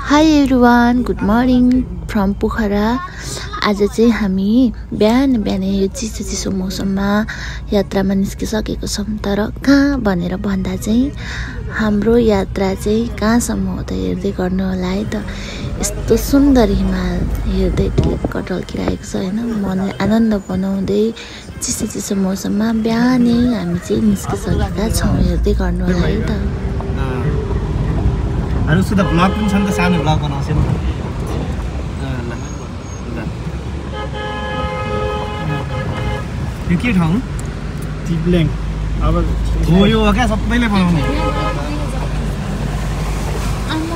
High everyone, good morning from Pokhara. आज चाहिँ हामी बिहानै यो चिसो मौसममा यात्रामा निस्किसकेको छौँ। तर कहाँ भनेर भन्दा चाहिँ हाम्रो यात्रा चाहिँ कहाँसम्म हो त हेर्दै गर्नु होला है त। यस्तो सुन्दर हिमाल हेर्दै टल्किरहेको छ होइन। मनले आनन्द बनाउँदै चिसो मौसममा बिहानै हामी चाहिँ निस्किसकेका छौँ। हेर्दै गर्नु होला है त। अरु सुधा ब्लग पनि छ नि त, सानो ब्लग बनाउँछ नि। यो के ठाउँ? टिप्लेङ। अब हो यो हो क्या, सबैले बनाउने।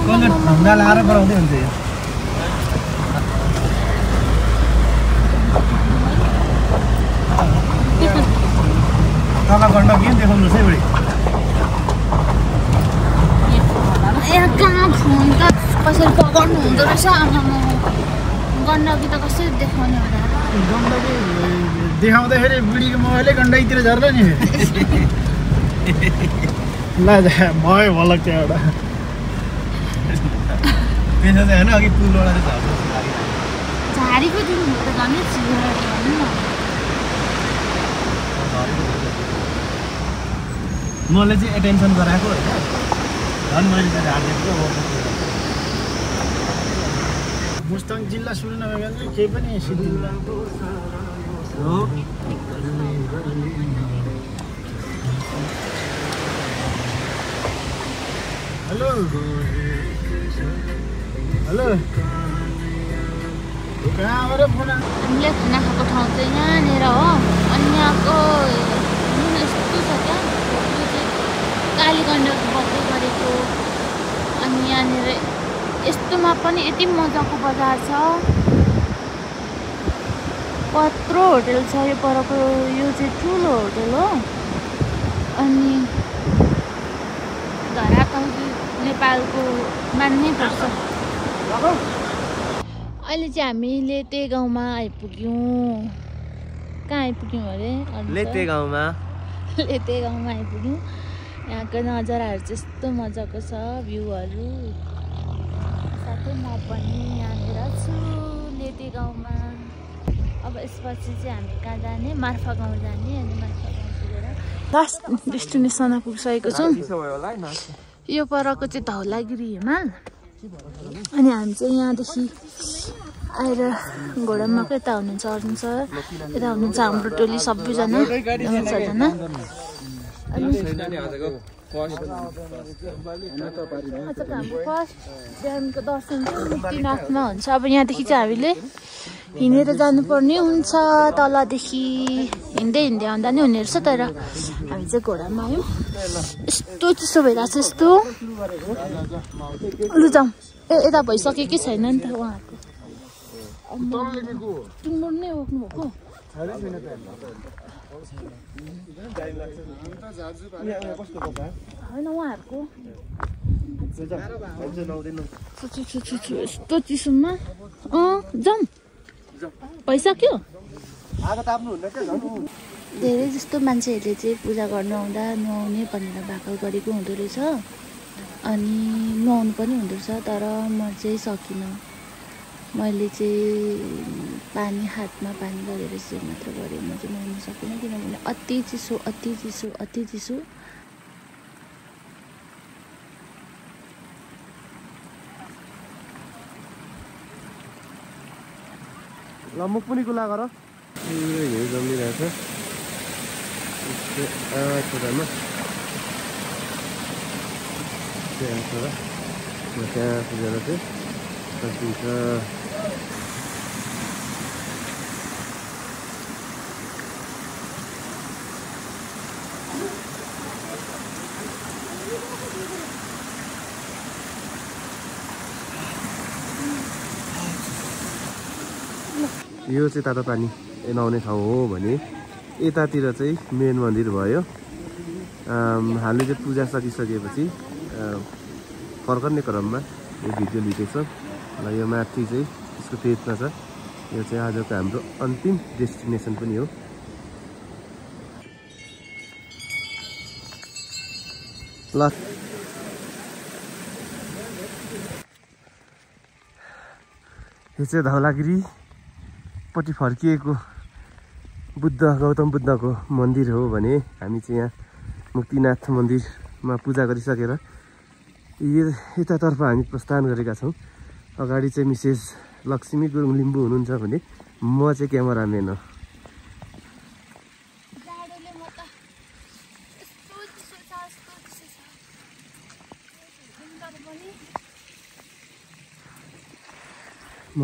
कसले ढुङ्गा लाएर बनाउँदै हुन्छ यो। तल गण्डकी पनि देखाउनुहोस् है बुढी। कहाँ फोन त कसरी पकाउनु हुँदो रहेछ। आमामा गण्डकी त कसरी देखाउने होला। गण्डकी देखाउँदाखेरि बुढीको मोबाइलै गण्डकीतिर झर्ला नि। ल भयो भलक त्यो एउटा। त्यसो चाहिँ होइन, अघि पुलबाट चाहिँ झाडीको दिनु हो त झन् भन्नु न। मैले चाहिँ एटेन्सन गराएको होइन, झन् मैले चाहिँ झाडिदिएको। मुस्ताङ जिल्ला सुरु नभएको चाहिँ केही पनि सिद्धिँदैन। हेलो हेलो, कहाँबाट फोन? हामीले खाना खाएको ठाउँ चाहिँ यहाँनिर हो। अनि यहाँको यस्तो छ क्या, यो चाहिँ काली गण्डकी बग्दै गरेको। अनि यहाँनिर यस्तोमा पनि यति मजाको बजार छ। कत्रो होटेल छ यो परको। यो चाहिँ ठुलो होटेल हो। अनि धरातौली नेपालको मान्नै पर्छ। अहिले चाहिँ हामी लेते गाउँमा आइपुग्यौँ। कहाँ आइपुग्यौँ अरे? लेते गाउँमा आइपुग्यौँ। यहाँको नजाराहरू चाहिँ यस्तो मजाको छ, भ्यूहरू। साथै म पनि यहाँनिर छु लेते गाउँमा। अब यसपछि चाहिँ हामी कहाँ जाने? मार्फा गाउँ जाने। अनि मार्फा गाउँ पुगेर लास्ट डेस्टिनेसनमा पुगिसकेको छौँ। यो परको चाहिँ धौलागिरी हिमाल। अनि हामी चाहिँ यहाँदेखि आएर घोडामा यता हुनुहुन्छ अर्जुन सर, यता हुनुहुन्छ हाम्रो टोली सबैजना 6जना। अनि हाम्रो फर्स्ट बिहानको दर्शन चाहिँ मुक्तिनाथमा हुन्छ। अब यहाँदेखि चाहिँ हामीले हिँडेर जानुपर्ने हुन्छ। तलदेखि हिँड्दै आउँदा नै हुने रहेछ। तर हामी चाहिँ घोडामा आयौँ। यस्तो चिसो भइरहेको छ। यस्तो लु जाउँ। यता भइसकेकै छैन नि त उहाँहरूको। टुङ्गो नै उठ्नु भएको होइन उहाँहरूको। यस्तो चिसोमा जाउँ। भइसक्यो। धेरै जस्तो मान्छेहरूले चाहिँ पूजा गर्नु आउँदा नुहाउने भनेर भाकल गरेको हुँदो रहेछ। अनि नुहाउनु पनि हुँदो रहेछ। तर म चाहिँ सकिनँ। मैले चाहिँ पानी हातमा पानी गरेर चाहिँ मात्र गरेँ। म चाहिँ नुहाउनु सकिनँ किनभने अति चिसो। ल मुख पनि खुला गर। हिँड जमिरहेछ छोरामा। त्यहाँ पुगेर चाहिँ सकिन्छ। यो चाहिँ तातो पानी नुहाउने ठाउँ हो भने यतातिर चाहिँ मेन मन्दिर भयो। हामीले चाहिँ पूजा सकिसकेपछि फर्कने क्रममा यो भिडियो लिँदैछ। ल यो माथि चाहिँ यसको पेजमा छ। यो चाहिँ आजको हाम्रो अन्तिम डेस्टिनेसन पनि हो। ल यो चाहिँ धौलागिरीपट्टि फर्किएको गौतम बुद्धको मन्दिर हो भने हामी चाहिँ यहाँ मुक्तिनाथ मन्दिरमा पूजा गरिसकेर यतातर्फ हामी प्रस्थान गरेका छौँ। अगाडि चाहिँ मिसेस लक्ष्मी गुरुङ लिम्बू हुनुहुन्छ भने म चाहिँ क्यामेराम्यान हो। म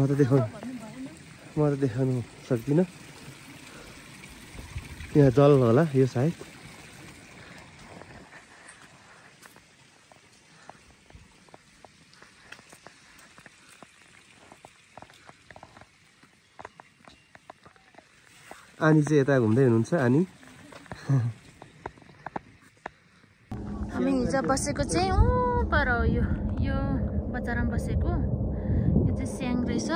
त देखाउनु सक्दिनँ। यहाँ जल होला यो सायद। आनी चाहिँ यता घुम्दै हुनुहुन्छ। आनी हामी हिजो बसेको चाहिँ पर यो बजारमा बसेको। यो चाहिँ स्याङ रहेछ।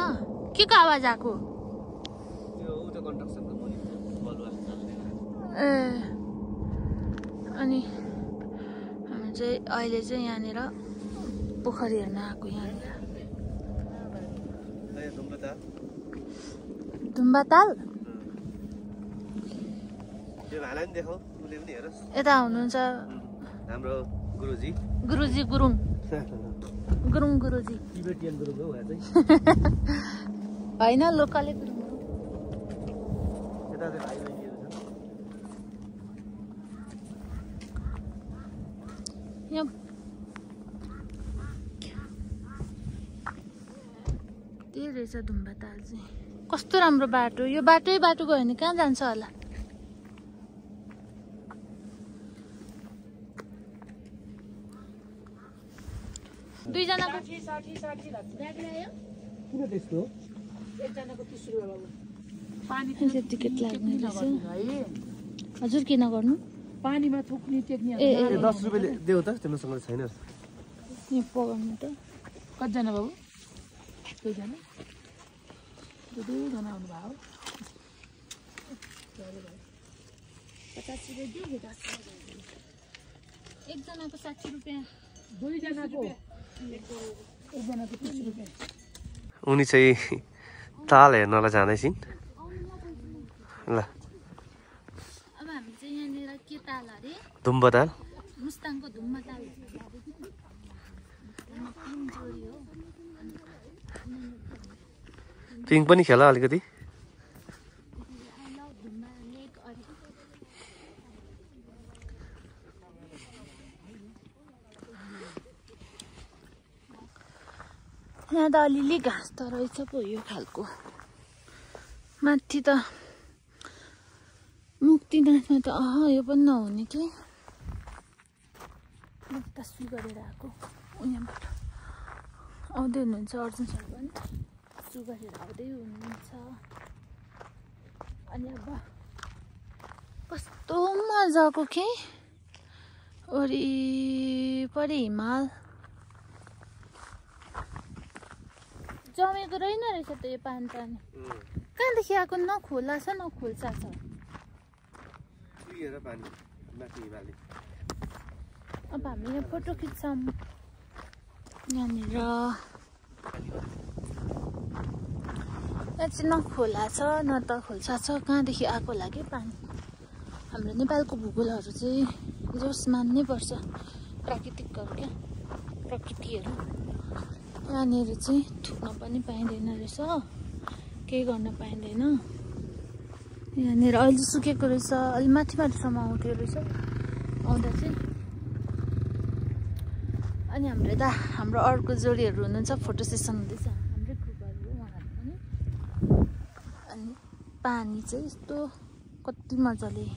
के को आवाज आएको? ए अनि हामी चाहिँ अहिले चाहिँ यहाँनिर पोखरी हेर्न आएको। यहाँनिर धुम्बाताल यता हुनुहुन्छ हाम्रो गुरुजी गुरुङ गुरुजी टिबेटियन गुरुङ हो होइन लोकलै गुरुङ हो। यहाँ त्यही रहेछ धुम्बाताल चाहिँ। कस्तो राम्रो बाटो। यो बाटो गयो भने कहाँ जान्छ होला? दुईजनाको 60 लाग्छ। किन त्यस्तो? एकजनाको 30 रुपैयाँ बाबु। पानी टिकट लाग्ने रहेछ। हजुर किन गर्नु? पानीमा थुक्ने टेक्ने। ए 10 रुपैयाँले देऊ त। तिमीसँग छैन यो पगाउनु त। कतिजना बाबु? दुईजना। दुईजना आउनु भयो। 50 रुपैयाँ दियो। एकजनाको 60 रुपैयाँ। दुईजनाको एकजनाको 30 रुपैयाँ। उनी चाहिँ ताल हेर्नलाई जाँदैछिन्। ल अब हामी चाहिँ यहाँनिर के ताल अरे? धुम्बाताल। मुस्ताङको धुम्बाताल। पिङ पनि खेला अलिकति। यहाँ त अलिअलि घाँस त रहेछ पो यो खालको। माथि त मुक्तिनाथमा त यो पनि नहुने कि। म तस्बिर गरेर आएको। यहाँबाट आउँदै हुनुहुन्छ अर्जुन सर पनि सु गरेर आउँदै हुनुहुन्छ। अनि अब कस्तो मजाको के वरिपरि हिमाल जमेको रहेन रहेछ त यो पानी। कहाँदेखि आएको? न खोला छ न खोल्सा छ। अब हामी यहाँ फोटो खिच्छौँ। यहाँनिर यहाँ चाहिँ न खोला छ न त खोल्सा छ। कहाँदेखि आएको लागि पानी? हाम्रो नेपालको भूगोलहरू चाहिँ जोस मान्नै पर्छ। प्राकृतिकहरू क्या प्रकृतिहरू। यहाँनिर चाहिँ थुक्न पनि पाइँदैन रहेछ। केही गर्न पाइँदैन। यहाँनिर अहिले सुकेको रहेछ। अलि माथिसम्म आउँथ्यो रहेछ आउँदा चाहिँ। अनि हाम्रो अर्को जोडीहरू हुनुहुन्छ। फोटो सेसन हुँदैछ। हाम्रै ग्रुपहरू उहाँहरू पनि। अनि पानी चाहिँ यस्तो कति मजाले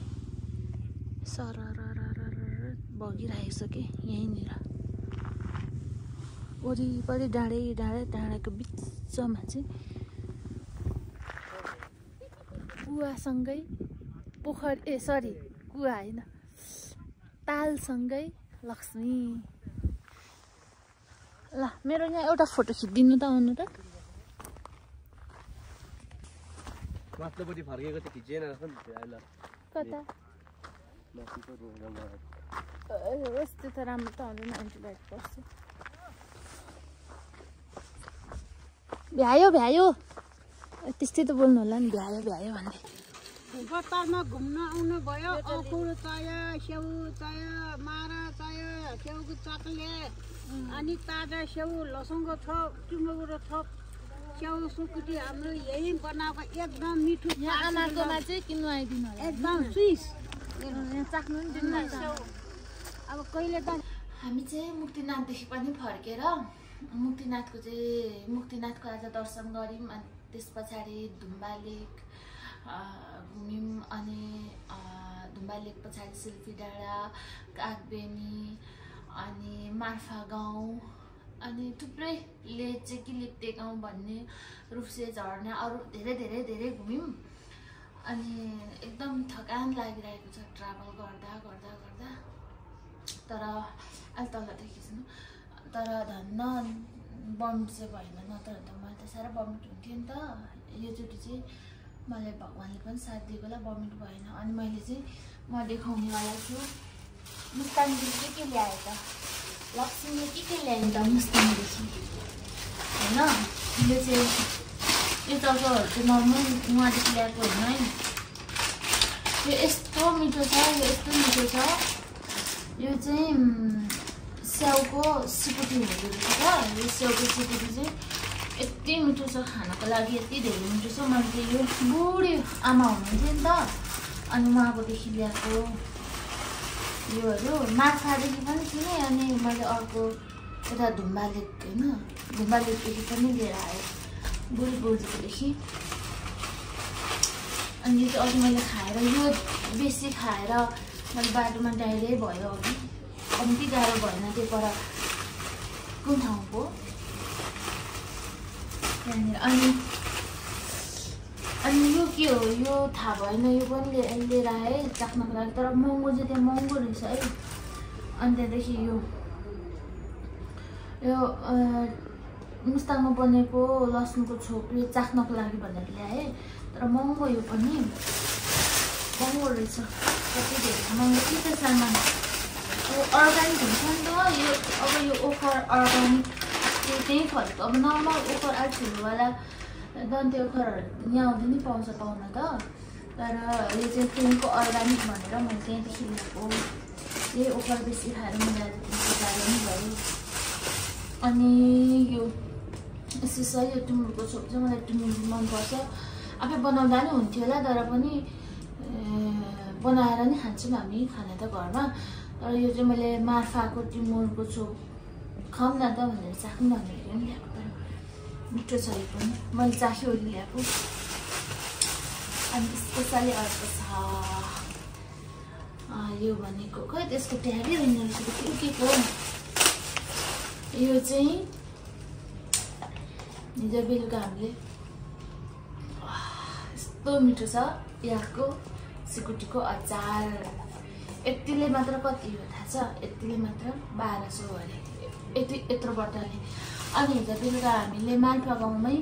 सरर बगिरहेको छ कि यहीँनिर। वरिपरि डाँडाको बिचमा चाहिँ कुवासँगै पोखरी कुवा होइन तालसँगै लक्ष्मी। ल मेरो यहाँ एउटा फोटो खिचिदिनु त। आउनु त। माथिल्लोपट्टि फर्केको त खिचेन कता? यस्तो त राम्रो त हुँदैन। एन्टिबायोटिक पर्छ। भ्यायो भ्यायो त्यस्तै त बोल्नु होला नि भ्यायो भ्यायो भन्ने बत्तारमा घुम्न आउनु भयो अखुर चाहियो स्याउ चाहियो मारा चाहियो स्याउको चकलेट अनि ताजा स्याउ लसुनको थोप टुङ्गोको थोप स्याउ सुकुटी हाम्रो यही बनाएको एकदम मिठो यहाँ आमाकोमा चाहिँ किन्नु आइदिनु होला एकदम स्विस यहाँ चाख्नु नि दिनु अब कहिले त हामी चाहिँ मुक्तिनाथदेखि पनि फर्केर मुक्तिनाथको आज दर्शन गऱ्यौँ अनि त्यस पछाडि धुम्बा लेक घुम्यौँ अनि धुम्बा लेक पछाडि सिल्फी डाँडा कागबेनी अनि मार्फा गाउँ अनि थुप्रै लेक चाहिँ कि लिप्ते गाउँ भन्ने रुप्से झर्ना अरू धेरै धेरै धेरै घुम्यौँ अनि एकदम थकान लागिरहेको छ ट्राभल गर्दा गर्दा गर्दा तर अहिले तलदेखि खिच्नु तर धन्न बमिट चाहिँ भएन नत्र त मलाई त साह्रै बमिट हुन्थ्यो नि त योचोटि चाहिँ मलाई भगवान्ले पनि साथ दिएकोलाई बमिट भएन अनि मैले चाहिँ म देखाउनेवाला छु मुस्ताङदेखि के ल्याएँ त लक्ष्मीले के ल्याएँ त मुस्ताङदेखि होइन यो चाहिँ यो चौचौहरू चाहिँ नर्मल उहाँदेखि ल्याएको होइन है यो यस्तो मिठो छ यो यस्तो मिठो छ यो चाहिँ स्याउको सिकुटी हुँदो रहेछ त यो स्याउको सिकुटी चाहिँ यति मिठो छ खानको लागि यति धेरै मिठो छ मैले यो बुढी आमा हुनुहुन्थ्यो नि त अनि उहाँकोदेखि ल्याएको योहरू माछादेखि पनि किनेँ अनि मैले अर्को यता धुम्बा लेक होइन धुम्बा लेकदेखि पनि लिएर आएँ बुढी बोजूकोदेखि अनि यो चाहिँ अघि मैले खाएर यो बेसी खाएर मैले बाटोमा डाइरिया भयो अघि कम्ती गाह्रो भएन त्यो पर कुन ठाउँको त्यहाँनिर अनि यो के हो यो थाहा भएन यो पनि लिएर आएँ चाख्नको लागि तर महँगो चाहिँ त्यहाँ महँगो रहेछ है अनि त्यहाँदेखि यो मुस्ताङमा बनेको लसुनको छोप यो चाख्नको लागि भनेर ल्याएँ तर महँगो यो पनि महँगो रहेछ कति धेरै महँगो के त सामान यो अर्ग्यानिक हुन्छ नि त यो अब यो ओखर अर्ग्यानिक त्यो त्यही फलेको अब नर्मल ओखर अलिक ठुलोवाला दन्ते ओखरहरू यहाँ आउँदै नि पाउन त तर यो चाहिँ त्यहीँको अर्ग्यानिक भनेर मैले त्यहीँदेखि ल्याएको यही ओखर बेसी खाएर मैले आज गाह्रो नि भयो अनि यो यसो यो टुङ्गुरको छोप चाहिँ मलाई टुङ्गुर मनपर्छ आफै बनाउँदा नि हुन्थ्यो होला तर पनि बनाएर नि खान्छौँ हामी खाना त घरमा तर यो चाहिँ मैले मार्फाको टिमुरको छोप खाऊँ न त भनेर चाख्नु भनेर पनि ल्याएको तर मिठो छ यो पनि मैले चाख्योरी ल्याएको अनि स्पेसली अर्को छ यो भनेको खै त्यसको ट्यागै रहेन रहेछ के को यो चाहिँ हिजो बेलुका हामीले यस्तो मिठो छ यहाँको सिकुटीको अचार यतिले मात्र कति हो थाहा छ यतिले मात्र 1200 अरे यत्रो बट्टाले अनि हिजो बेलुका हामीले मार्फा गाउँमै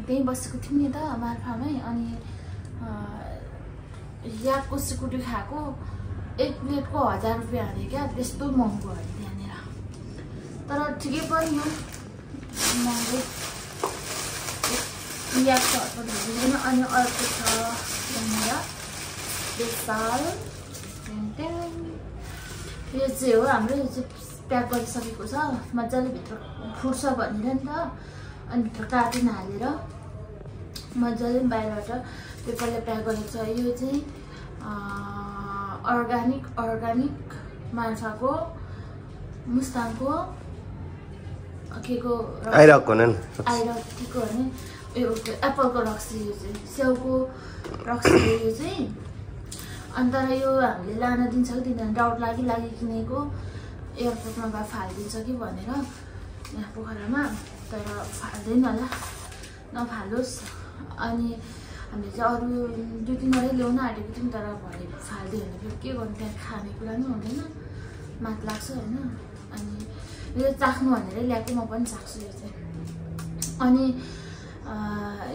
त्यहीँ बसेको थियौँ नि त मार्फामै अनि यहाँको सिकुटी खाएको एक प्लेटको 1000 रुपियाँ अरे क्या त्यस्तो महँगो अरे त्यहाँनिर तर ठिकै पनि हो महँगो यहाँको हुँदैन अनि अर्को छ त्यहाँनिर बेसाल यो चाहिँ हो हाम्रो यो चाहिँ प्याक गरिसकेको छ मजाले भित्र फुट्छ भनेर नि त अनि भित्र कार्टुन हालेर मजाले बाहिरबाट पेपरले प्याक गरेको छ यो चाहिँ अर्ग्यानिक मार्फाको मुस्ताङको के को आइरहेको भने यो एप्पलको रक्सी यो चाहिँ स्याउको रक्सी यो चाहिँ अनि तर यो हामीले लान दिन्छ कि दिँदैन डाउट लागि किनेको एयरपोर्टमा गएर फालिदिन्छ कि भनेर यहाँ पोखरामा तर फाल्दैन होला नफालोस् अनि हामीले चाहिँ अरू 2-3 ल्याउन आँटेको थियौँ तर भरे फाल्दियो भने फेरि के गर्नु त्यहाँ खानेकुरा पनि हुँदैन मात लाग्छ होइन अनि यो चाख्नु भनेर ल्याएको म पनि चाख्छु यो चाहिँ अनि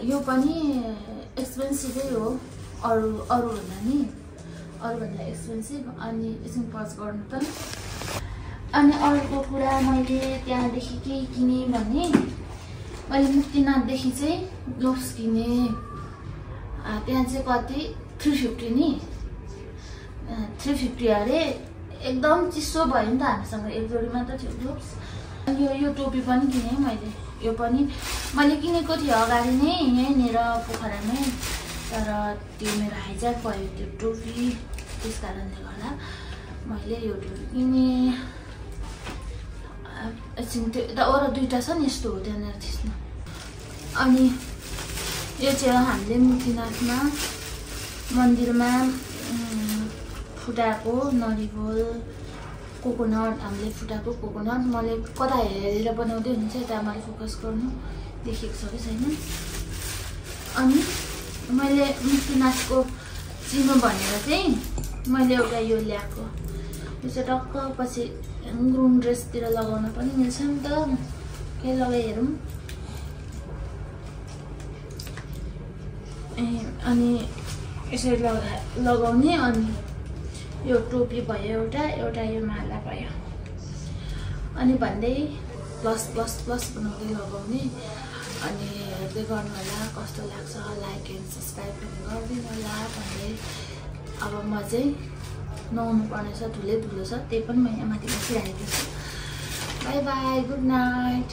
यो पनि एक्सपेन्सिभै हो अरूभन्दा एक्सपेन्सिभ अनि एकछिन पज गर्नु त अनि अर्को कुरा मैले त्यहाँदेखि के किनेँ भने मैले मुक्तिनाथदेखि चाहिँ ग्लोभ्स किनेँ त्यहाँ चाहिँ कति 350 नि 350 अरे एकदम चिसो भयो नि त हामीसँग एक जोडी मात्र थियो ग्लोभ्स अनि यो टोपी पनि किनेँ मैले यो पनि मैले किनेको थिएँ अगाडि नै यहीँनिर पोखरामै तर त्यो मेरो हाइज्याक भयो त्यो टोपी त्यस कारणले गर्दा मैले यो टोपी किनेँ एकछिन त्यो यता अरू दुईवटा छ नि यस्तो हो त्यहाँनिर थिच्न अनि यो चाहिँ हामीले मुक्तिनाथमा मन्दिरमा फुटाएको नरिवल कोकोनट हामीले फुटाएको कोकोनट मैले कता हेरेर बनाउँदै हुन्छ यता मैले फोकस गर्नु देखेको छ कि छैन अनि मैले मुक्तिनाथको चिनो भनेर चाहिँ मैले एउटा यो ल्याएको यो चाहिँ टक्क पछि ग्रुम ड्रेसतिर लगाउन पनि मिल्छ नि त के लगाइ हेरौँ अनि यसरी लगाउने अनि यो टोपी भयो एउटा यो माला भयो अनि भन्दै प्लस प्लस प्लस बनाउँदै लगाउने अनि हेर्दै गर्नु होला कस्तो लाग्छ लाइक एन्ड सब्सक्राइब पनि गरिदिनु होला भन्दै अब म चाहिँ नुहाउनु पर्ने छ धुलै धुलो छ त्यही पनि म यहाँ माथि बसिरहेको छु बाई बाई गुड नाइट